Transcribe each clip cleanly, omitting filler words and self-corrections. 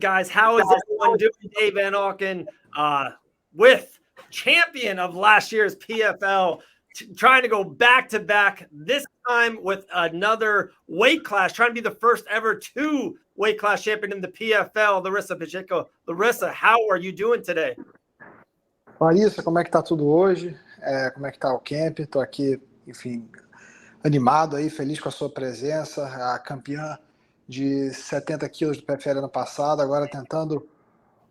Guys, how is everyone doing? Dave Van Auken, with champion of last year's PFL, trying to go back-to-back, this time with another weight class, trying to be the first ever two weight class champion in the PFL, Larissa Pacheco. Larissa, how are you doing today? Larissa, como é que tá tudo hoje? Como é que tá o camp? Tô aqui, enfim, animado aí, feliz com a sua presença, a campeã de 70 quilos do PFL ano passado, agora tentando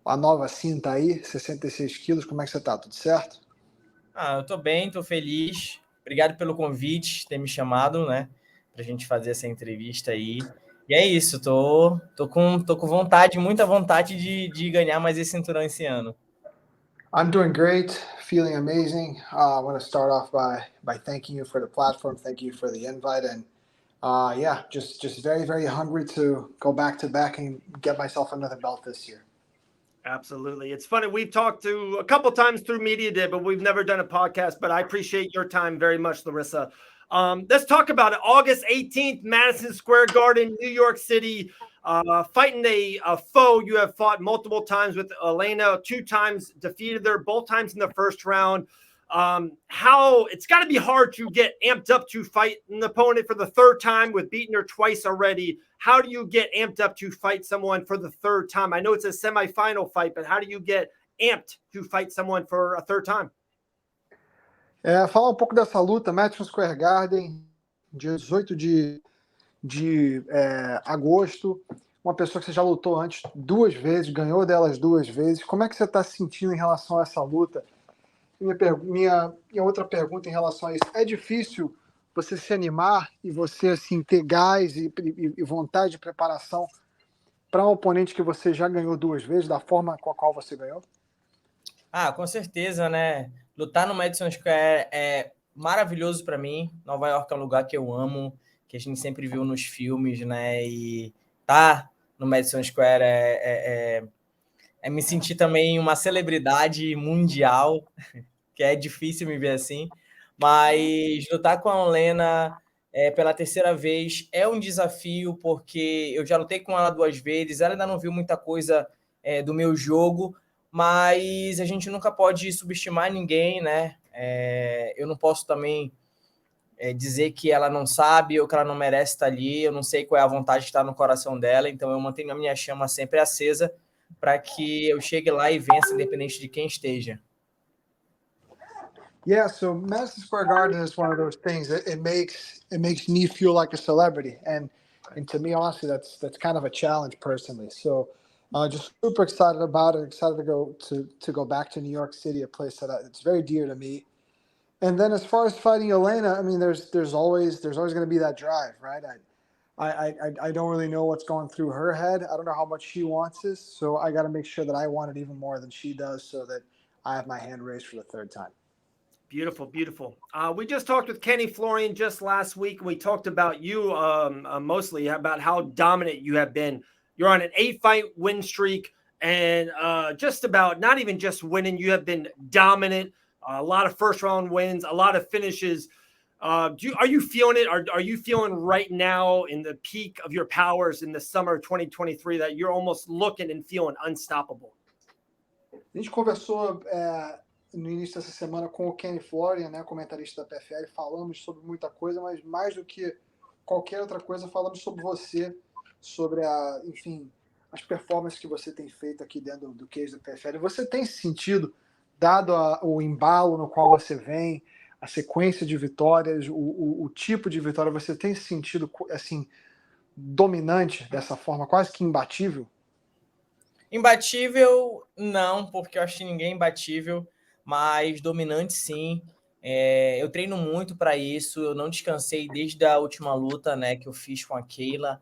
a nova cinta aí, 66 quilos. Como é que você tá? Tudo certo? Eu tô bem, tô feliz. Obrigado pelo convite, ter me chamado, né, pra gente fazer essa entrevista aí. E é isso, tô com vontade, muita vontade de ganhar mais esse cinturão esse ano. I'm doing great, feeling amazing. I want to start off by thanking you for the platform, thank you for the invite, and just very, very hungry to go back to back and get myself another belt this year. Absolutely. It's funny. We've talked to a couple times through Media Day, but we've never done a podcast, but I appreciate your time very much, Larissa. Let's talk about it. August 18th, Madison Square Garden, New York City, fighting a foe you have fought multiple times with. Elena, 2 times defeated her, both times in the first round. How it's got to be hard to get amped up to fight an opponent for the 3rd time with beating her twice already. How do you get amped up to fight someone for the 3rd time? I know it's a semifinal fight, but how do you get amped to fight someone for a 3rd time? Falar um pouco dessa luta, Madison Square Garden, dia 18 de agosto, uma pessoa que você já lutou antes 2 vezes, ganhou delas 2 vezes. Como é que você está se sentindo em relação a essa luta? Minha outra pergunta em relação a isso, é difícil você se animar e você assim, ter gás e vontade de preparação para um oponente que você já ganhou 2 vezes, da forma com a qual você ganhou? Com certeza, né? Lutar no Madison Square é maravilhoso para mim. Nova York é um lugar que eu amo, que a gente sempre viu nos filmes, né? E tá no Madison Square é me sentir também uma celebridade mundial, que é difícil me ver assim. Mas lutar com a Helena pela 3ª vez é um desafio, porque eu já lutei com ela 2 vezes, ela ainda não viu muita coisa do meu jogo, mas a gente nunca pode subestimar ninguém, né? Eu não posso também dizer que ela não sabe ou que ela não merece estar ali. Eu não sei qual é a vontade que está no coração dela, então eu mantenho a minha chama sempre acesa para que eu chegue lá e vença, independente de quem esteja. Yeah, so Madison Square Garden is one of those things. It makes me feel like a celebrity, and to me, honestly, that's kind of a challenge personally. So, just super excited about it. Excited to go back to New York City, a place that it's very dear to me. And then as far as fighting Elena, I mean, there's always going to be that drive, right? I don't really know what's going through her head. I don't know how much she wants this, so I got to make sure that I want it even more than she does, so that I have my hand raised for the 3rd time. Beautiful, beautiful. We just talked with Kenny Florian just last week. We talked about you mostly about how dominant you have been. You're on an 8-fight win streak, and just about not even just winning, you have been dominant. A lot of first-round wins, a lot of finishes. Are you feeling it? Are you feeling right now in the peak of your powers in the summer of 2023 that you're almost looking and feeling unstoppable? A gente conversou no início dessa semana com o Kenny Florian, né, comentarista da PFL, falamos sobre muita coisa, mas mais do que qualquer outra coisa, falamos sobre você, sobre enfim, as performances que você tem feito aqui dentro do cage da PFL. Você tem sentido, dado o embalo no qual você vem, a sequência de vitórias, o tipo de vitória, você tem se sentido assim, dominante dessa forma, quase que imbatível? Imbatível, não, porque eu acho que ninguém é imbatível, mas dominante, sim. Eu treino muito para isso, eu não descansei desde a última luta, né, que eu fiz com a Kayla.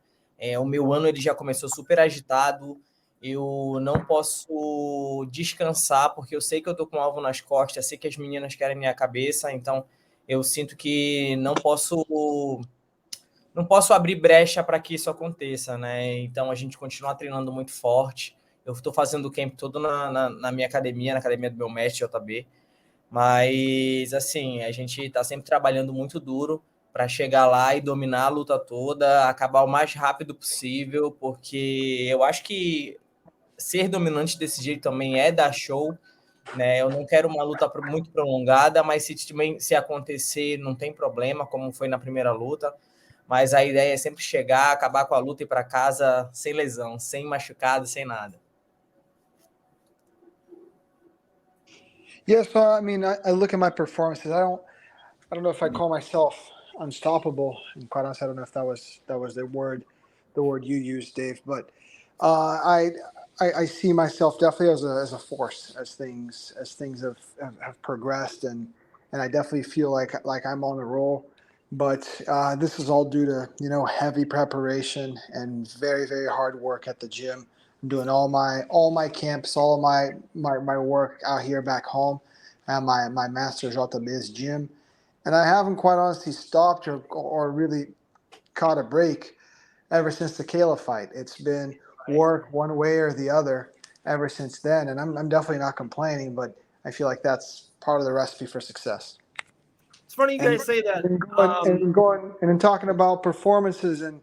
O meu ano ele já começou super agitado, eu não posso descansar, porque eu sei que eu tô com um alvo nas costas, eu sei que as meninas querem minha cabeça, então eu sinto que não posso abrir brecha para que isso aconteça, né? Então a gente continua treinando muito forte. Eu estou fazendo o camp todo na minha academia, na academia do meu mestre, JB. Mas, assim, a gente está sempre trabalhando muito duro para chegar lá e dominar a luta toda, acabar o mais rápido possível, porque eu acho que ser dominante desse jeito também é dar show, né? Eu não quero uma luta muito prolongada, mas se acontecer, não tem problema, como foi na primeira luta. Mas a ideia é sempre chegar, acabar com a luta e ir para casa sem lesão, sem machucado, sem nada. Yeah, so I mean, I look at my performances. I don't know if I call myself unstoppable. And quite honestly, I don't know if that was the word you used, Dave. But uh, I, I see myself definitely as a force as things have progressed, and I definitely feel like I'm on the roll. But this is all due to heavy preparation and very very hard work at the gym. I'm doing all my camps, all of my work out here back home at my Master JB's gym, and I haven't quite honestly stopped or really caught a break ever since the Kayla fight. It's been work one way or the other ever since then, and I'm definitely not complaining, but I feel like that's part of the recipe for success. It's funny you guys say that. And in talking about performances and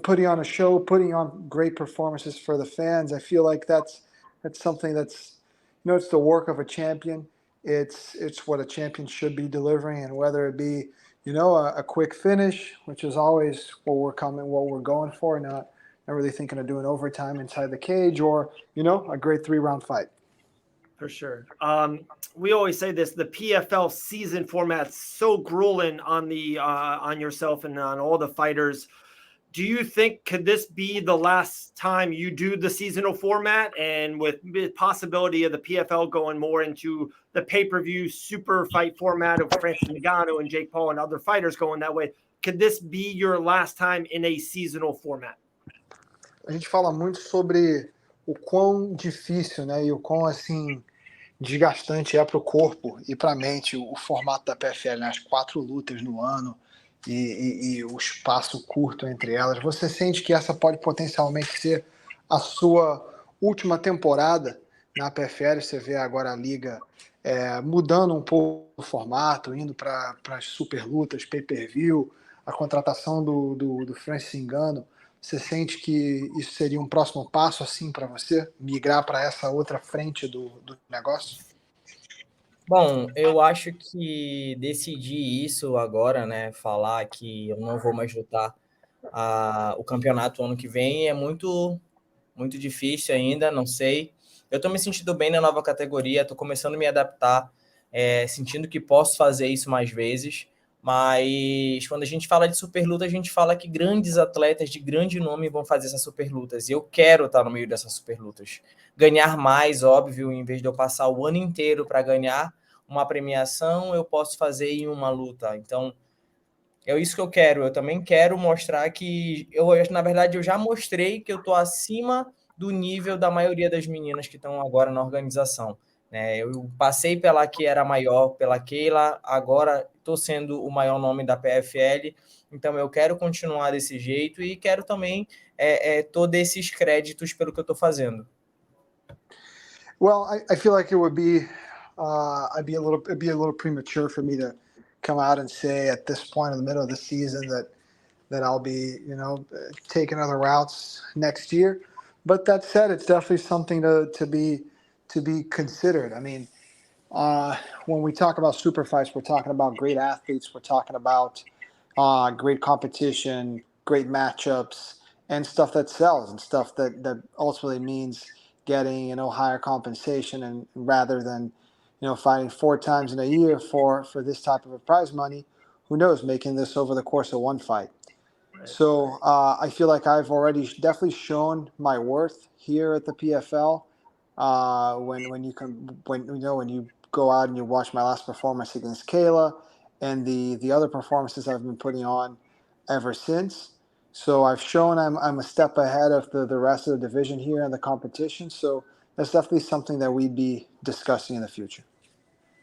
putting on a show, putting on great performances for the fans, I feel like that's something that's it's the work of a champion. It's what a champion should be delivering, and whether it be a quick finish, which is always what we're going for, not really thinking of doing overtime inside the cage, or a great 3-round fight. For sure. We always say this: the PFL season format's so grueling on on yourself and on all the fighters. Do you think could this be the last time you do the seasonal format, and with the possibility of the PFL going more into the pay-per-view super fight format of Francis Ngannou and Jake Paul and other fighters going that way, could this be your last time in a seasonal format? A gente fala muito sobre o quão difícil, né, e o quão assim desgastante é para o corpo e para a mente o formato da PFL, né, as 4 lutas no ano e o espaço curto entre elas. Você sente que essa pode potencialmente ser a sua última temporada na PFL? Você vê agora a liga mudando um pouco o formato, indo para as super lutas, pay-per-view, a contratação do Francis Ngannou. Você sente que isso seria um próximo passo assim para você, migrar para essa outra frente do negócio? Bom, eu acho que decidir isso agora, né, falar que eu não vou mais lutar o campeonato ano que vem é muito, muito difícil ainda, não sei. Eu tô me sentindo bem na nova categoria, tô começando a me adaptar, sentindo que posso fazer isso mais vezes, mas quando a gente fala de superluta, a gente fala que grandes atletas de grande nome vão fazer essas superlutas, e eu quero estar no meio dessas superlutas. Ganhar mais, óbvio, em vez de eu passar o ano inteiro para ganhar uma premiação, eu posso fazer em uma luta. Então, é isso que eu quero. Eu também quero mostrar que na verdade, eu já mostrei que eu estou acima do nível da maioria das meninas que estão agora na organização. Eu passei pela que era maior, pela Kayla, agora estou sendo o maior nome da PFL, então eu quero continuar desse jeito e quero também todos esses créditos pelo que eu estou fazendo. Well, I feel like it would be it'd be a little premature for me to come out and say at this point in the middle of the season that I'll be taking other routes next year. But that said, it's definitely something to be considered. I mean, when we talk about super fights, we're talking about great athletes. We're talking about great competition, great matchups, and stuff that sells, and stuff that ultimately means getting higher compensation, and rather than fighting 4 times in a year for this type of a prize money, who knows, making this over the course of one fight. Right. So I feel like I've already definitely shown my worth here at the PFL. When you go out and you watch my last performance against Kayla and the other performances I've been putting on ever since. So I've shown I'm a step ahead of the rest of the division here in the competition. So that's definitely something that we'd be discussing in the future.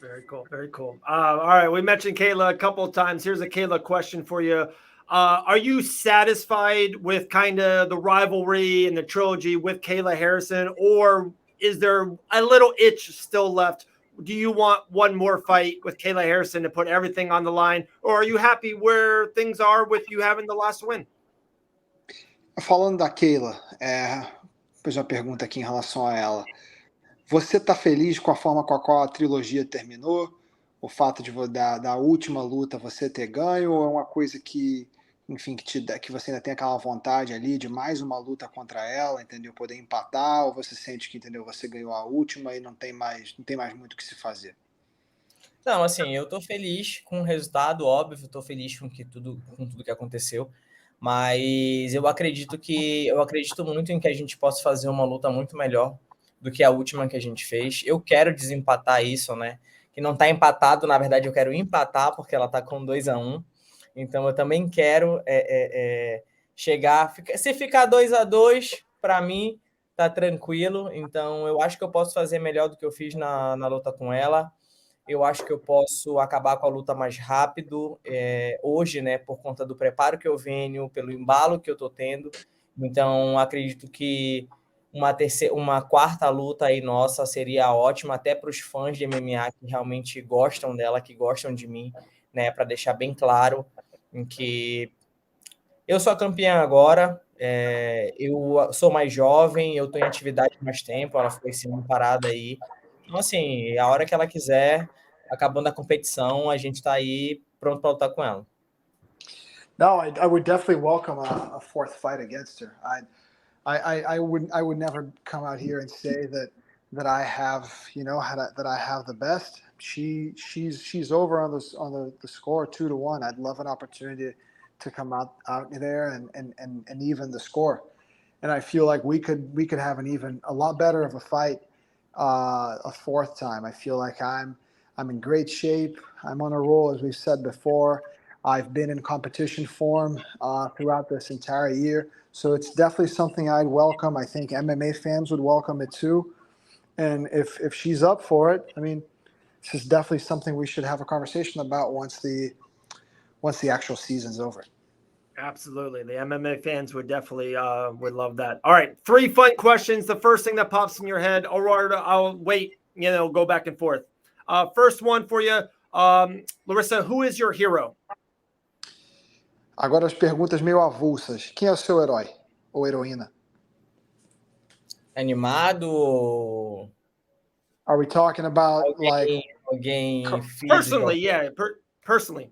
Very cool. Very cool. All right. We mentioned Kayla a couple of times. Here's a Kayla question for you. Are you satisfied with kind of the rivalry and the trilogy with Kayla Harrison, or is there a little itch still left? Do you want one more fight with Kayla Harrison to put everything on the line, or are you happy where things are with you having the last win? Falando da Kayla, fazer uma pergunta aqui em relação a ela. Você está feliz com a forma com a qual a trilogia terminou? O fato de da última luta você ter ganho, ou é uma coisa que, enfim, que você ainda tem aquela vontade ali de mais uma luta contra ela, entendeu? Poder empatar, ou você sente que, entendeu, você ganhou a última e não tem mais muito o que se fazer? Não, assim, eu tô feliz com o resultado, óbvio, tô feliz com tudo que aconteceu, mas eu acredito muito em que a gente possa fazer uma luta muito melhor do que a última que a gente fez. Eu quero desempatar isso, né? Que não tá empatado, na verdade, eu quero empatar, porque ela tá com 2-1. Então eu também quero chegar. Se ficar 2-2, para mim, tá tranquilo. Então eu acho que eu posso fazer melhor do que eu fiz na luta com ela. Eu acho que eu posso acabar com a luta mais rápido hoje, né? Por conta do preparo que eu venho, pelo embalo que eu tô tendo. Então, acredito que uma quarta luta aí nossa seria ótima, até para os fãs de MMA que realmente gostam dela, que gostam de mim, né? Para deixar bem claro em que eu sou a campeã agora, eu sou mais jovem, eu estou em atividade há mais tempo, ela foi sendo parada aí. Então, assim, a hora que ela quiser, acabando a competição, a gente está aí pronto para lutar com ela. No, I would definitely welcome a fourth fight against her. I would never come out here and say that I have, that I have the best. She's over on the score 2-1. I'd love an opportunity to come out there and even the score. And I feel like we could have a lot better of a fight a fourth time. I feel like I'm in great shape. I'm on a roll, as we've said before. I've been in competition form throughout this entire year. So it's definitely something I'd welcome. I think MMA fans would welcome it too. And if she's up for it, I mean, this is definitely something we should have a conversation about once the actual season's over. Absolutely. The MMA fans would definitely would love that. All right. 3 fun questions. The first thing that pops in your head, or I'll wait, go back and forth. First one for you. Larissa, who is your hero? Agora as perguntas meio avulsas. Quem é o seu herói ou heroína? Animado? Are we talking about alguém personally? Yeah, personally.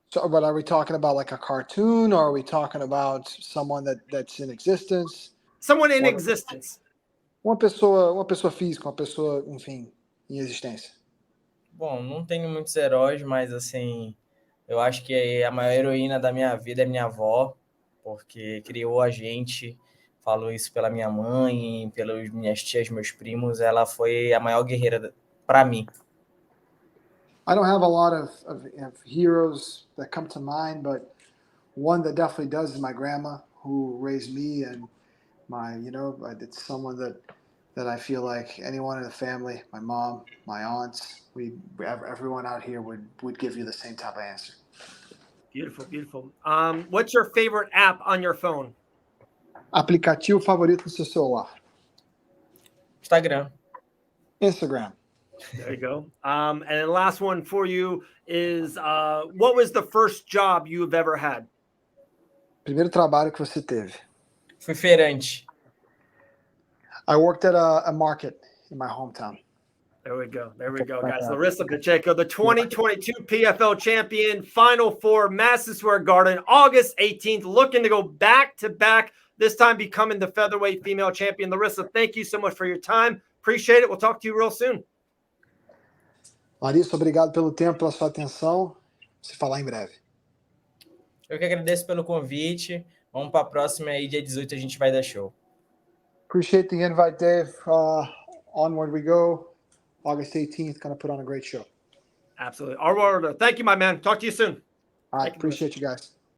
So, but are we talking about like a cartoon, or are we talking about someone that's in existence? Someone in existence. Uma pessoa física, uma pessoa, enfim, em existência. Bom, não tenho muitos heróis, mas assim, eu acho que a maior heroína da minha vida é minha avó, porque criou a gente. Falo isso pela minha mãe, pelas minhas tias, meus primos. Ela foi a maior guerreira para mim. I don't have a lot of heroes that come to mind, but one that definitely does is my grandma, who raised me, and it's someone that I feel like anyone in the family, my mom, my aunts, everyone out here would give you the same type of answer. Beautiful, beautiful. What's your favorite app on your phone? Aplicativo favorito no seu celular? Instagram. There you go. And the last one for you is, what was the first job you've ever had? Primeiro trabalho que você teve? Fui feirante. I worked at a market in my hometown. There we go, guys. Larissa Pacheco, the 2022 PFL champion, Final Four, Madison Square Garden, August 18th, looking to go back-to-back, this time becoming the featherweight female champion. Larissa, thank you so much for your time. Appreciate it. We'll talk to you real soon. Larissa, obrigado pelo tempo, pela sua atenção. Se falar em breve. Eu que agradeço pelo convite. Vamos para a próxima aí, dia 18 a gente vai dar show. Appreciate the invite, Dave. Onward we go. August 18th, going to put on a great show. Absolutely. Thank you, my man. Talk to you soon. All right, appreciate you guys.